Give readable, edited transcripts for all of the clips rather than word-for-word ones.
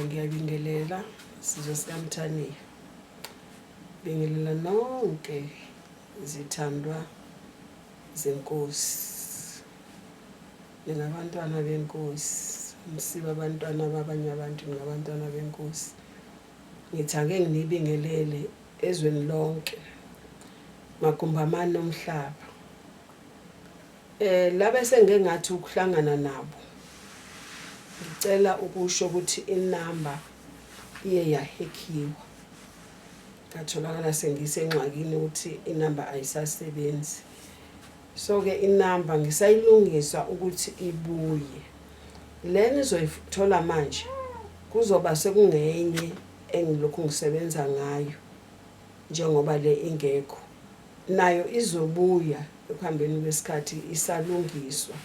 ngiyabingelela sizwe sikaMthaniya. Bingelela nonke izithandwa zenkosi. Ningabantwana benkosi, msiba abantwana babanye abantu ngabantwana benkosi. Ngithi ake nginibingelele ezweni lonke. Makumbamani nomhlaba. Labe sengengathi ukuhlangana nabo. Ngicela ukusho ukuthi inamba iye yahackiwa. Katholakala sengisengxakini ukuthi inamba ayisasebenzi. So ke inamba ngisayilungisa ukuthi ibuye. Leni zoyithola manje kuzoba sekungenye engilokhu ngisebenza ngayo njengoba le ingekho. Nayo izobuya ekuhambeni kwesikhathi isalungiswa.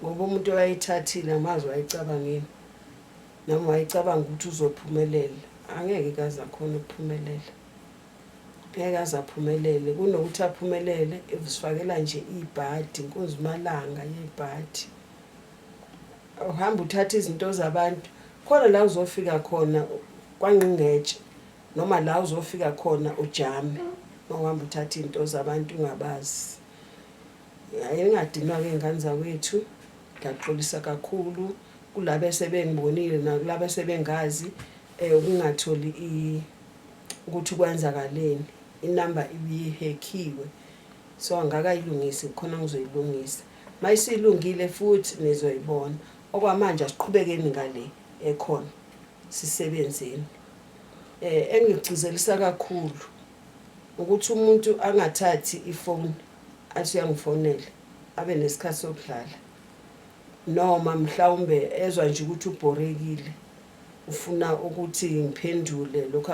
Ngoba umuntu wayithathile amazi wayicabangeni. Noma wayicabanga ukuthi uzophumelela. Angeke kaze akhona ukuphumelela. Ngeke aze aphumelele kunokuthi aphumelele evusifakela nje ibhadi inkunzi malanga yebhadi. Uhamba uthatha izinto zabantu khona la uzofika khona kwangqingetshe noma la uzofika khona ujame uhamba uthatha izinto zabantu ungabazi. Ayingadinwa ke ingane zakwethu ngaxolisa kakhulu kulabe sebengibonile nakulabo sebengazi ukungatholi ukuthi kwenzakaleni. Inamba ibihackiwe. So angakayilungisi khona ngizoyilungisa. Mayisilungile futhi nizoyibona. Okwamanje asiqhubekeni ngale ekhona sisebenzeni. Engigcizelisa kakhulu ukuthi umuntu angathathi ifoni athi uyangifonela abe nesikhathi sokudlala. Noma mhlawumbe ezwa nje ukuthi ubhorekile ufuna ukuthi ngiphendule lokho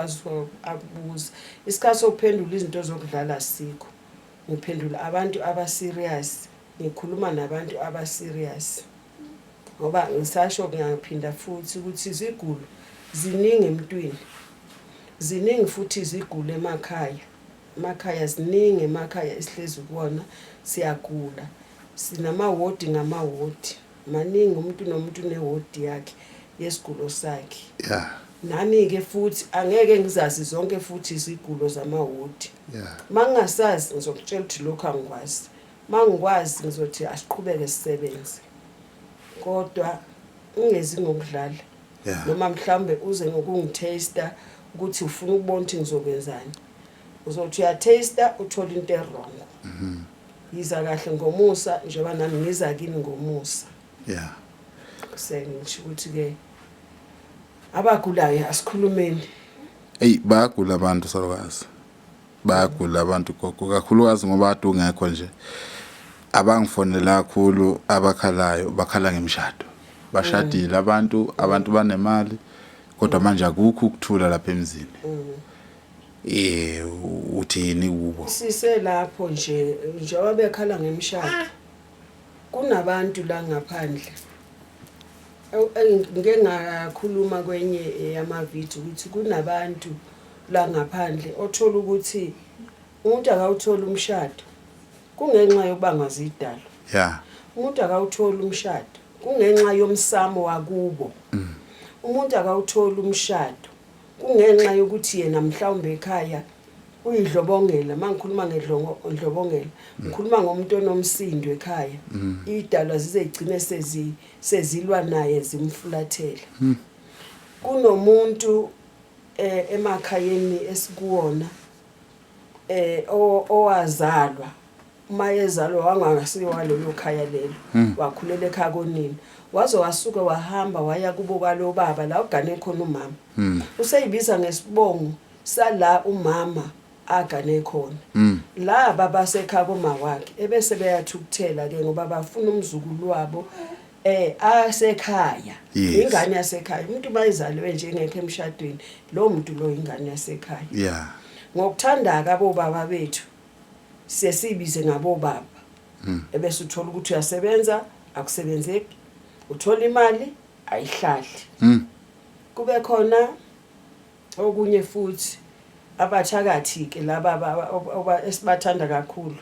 akubuza. Isikhathi sokuphendula izinto zokudlala sikho. Ngiphendula abantu abaserious, ngikhuluma nabantu abaserious. Ngoba ngisasho ngiyaphinda futhi ukuthi izigulo ziningi emntwini. Ziningi futhi izigulo emakhaya. Emakhaya ziningi emakhaya esihlezi kuwona siyagula. Sinamawodi ngamawodi. Maningi umuntu nomuntu newodi yakhe yesigulo sakhe. Yeah. Nami ke futhi angeke ngizazi zonke futhi izigulo zamawodi. Yeah. Mangasazi ngizokutshela ukuthi lokho angikwazi. Mangikwazi ngizothi asiqhubeke sisebenze. Kodwa ungezi ngokudlala. Yeah. Noma mhlambe uze ngokungitaster ukuthi ufuna ukubona ukuthi ngizokwenzani. Uzothi uyataster uthola into errong. Yiza kahle ngomusa njengoba nami ngiza kini ngomusa. Yeah. Sengisho ukuthi ke abagulayo asikhulumeni. Bayagula abantu salwazi. Bayagula abantu kakhulukazi ngoba ade ungekho nje. Abangifonela kakhulu abakhalayo bakhala ngemishado. Bashadile abantu banemali kodwa manje akukho ukuthula lapha emzini. Uthini kubo? Sise lapho nje njengoba bekhala ngemishado. Kunabantu la ngaphandle. Ngeke ngakhuluma kwenye yamavidiyo ukuthi kunabantu la ngaphandle othola ukuthi umuntu akawuthola umshado kungenxa yokubanga zidalo. Yeah. Umuntu akawuthola umshado kungenxa yomsamo wakubo. Umuntu akawuthola umshado kungenxa yokuthi yena mhlawumbe ekhaya uyidlobongela. Mangikhuluma ngedlobongela ngikhuluma ngomuntu onomsindo ekhaya. Idalwa zizegcine sezilwa naye zimfulathela. Kunomuntu emakhayeni esikuwona owazalwa mayezalwa wangasiwa lelo khaya lelo wakhulela ekhaya konini waze wasuka wahamba waya kubo kwalo baba la ugane khona umama. Useyibiza ngesibongo sala umama agane khona. La baba sekhaya koma wakhe ebese beyathukuthela ke ngoba bafuna umzukulu wabo asekhaya. Ingane yasekhaya umuntu bayizalwe nje engekho emshadweni lo muntu lo ingane yasekhaya. Yeah. Ngokuthanda abo baba bethu siyesibize ngabo baba. Ebese uthola ukuthi uyasebenza akusebenzeki. Uthola imali ayihlali. Kube khona okunye futhi abathakathi ke laba esibathanda kakhulu.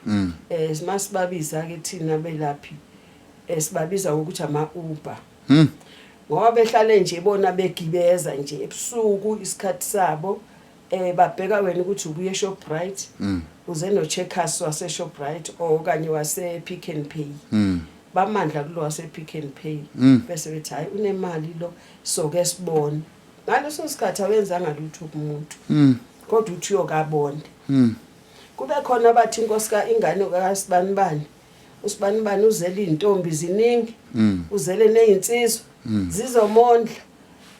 Simasibabiza ke thina belaphi. Sibabiza ukuthi ama Uber. ngoba behlale nje bona begibeza nje ebusuku isikhathi sabo babheka wena ukuthi ubuye Shoprite uze no Checkers wase Shoprite okanye wase Pick n Pay bamandla kulo wase Pick n Pay bese bethi hayi unemali lo so ke sibone ngaleso sikhathi awenzanga lutho kumuntu kodwa uthi uyokabona kube khona bathi inkosika ingane kaSibanibani uSibanibani uzele izintombi ziningi uzele nezinsizwa zizomondla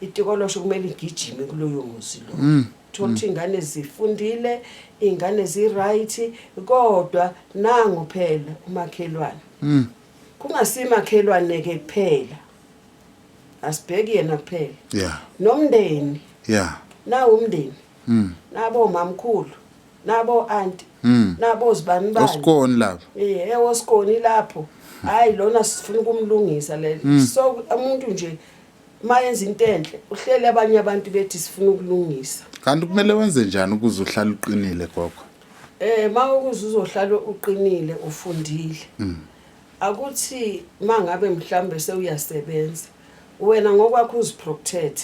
itikolosho kumele igijime kuloyo muzi lo thothi ingane zifundile ingane zi right kodwa nangu phela umakhelwane kungasimakhelwane ke kuphela asibheki yena kuphela yeah nomndeni yeah nawo umndeni nabo mamkhulu nabo auntie nabo Zibanibani osikoni lapho osikoni lapho hayi lona sifuna ukumlungisa le so umuntu nje mayenza into enhle uhlele abanye abantu bethi sifuna ukulungisa kanti kumele wenze njani ukuze uhlale uqinile gogo mawukuze uzohlala uqinile ufundile akuthi mangabe mhlambe sewuyasebenza wena ngokwakho uziprotect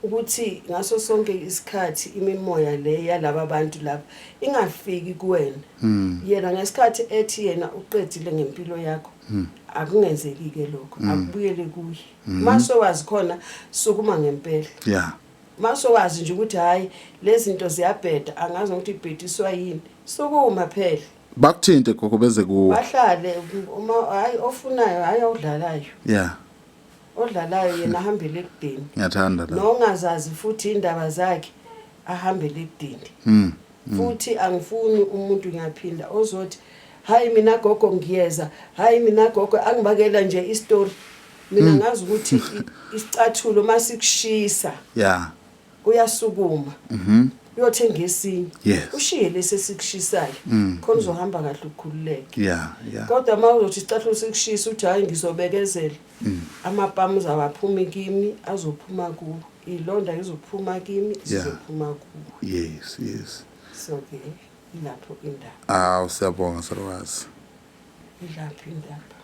ukuthi ngaso sonke isikhathi imimoya le yalabo abantu lapha ingafiki kuwena yena ngesikhathi ethi yena uqedile ngempilo yakho akungenzeki ke lokho akubuyele kuye mase wazi khona sukuma ngempela yeah mase wazi nje ukuthi hayi lezi zinto ziyabheda angazi ukuthi ibhediswa yini sukuma phela bakuthinte gogo beze kuwe bahlale uma hayi ofunayo hayi odlalayo yeah odlalayo yena ahambele ekudeni ngiyathanda la nongazazi futhi indaba zakhe ahambele ekudeni futhi angifuni umuntu ngiyaphinda ozothi hayi mina gogo ngiyeza hayi mina gogo angibakela nje istory mina ngazi ukuthi isicathulo masikushisa yeah uyasukuma uyothenga esinye yes ushiye lesi sikushisayo khona uzohamba kahle ukukhululeka yeah kodwa mawuzothi isicathulo sikushisa uthi hayi ngizobekezela amapamu zawaphuma kimi azophuma kuwo ilonda izophuma kimi zizophuma kuwo yes so ke ilapho indaba siyabonga salwazi ilapho indaba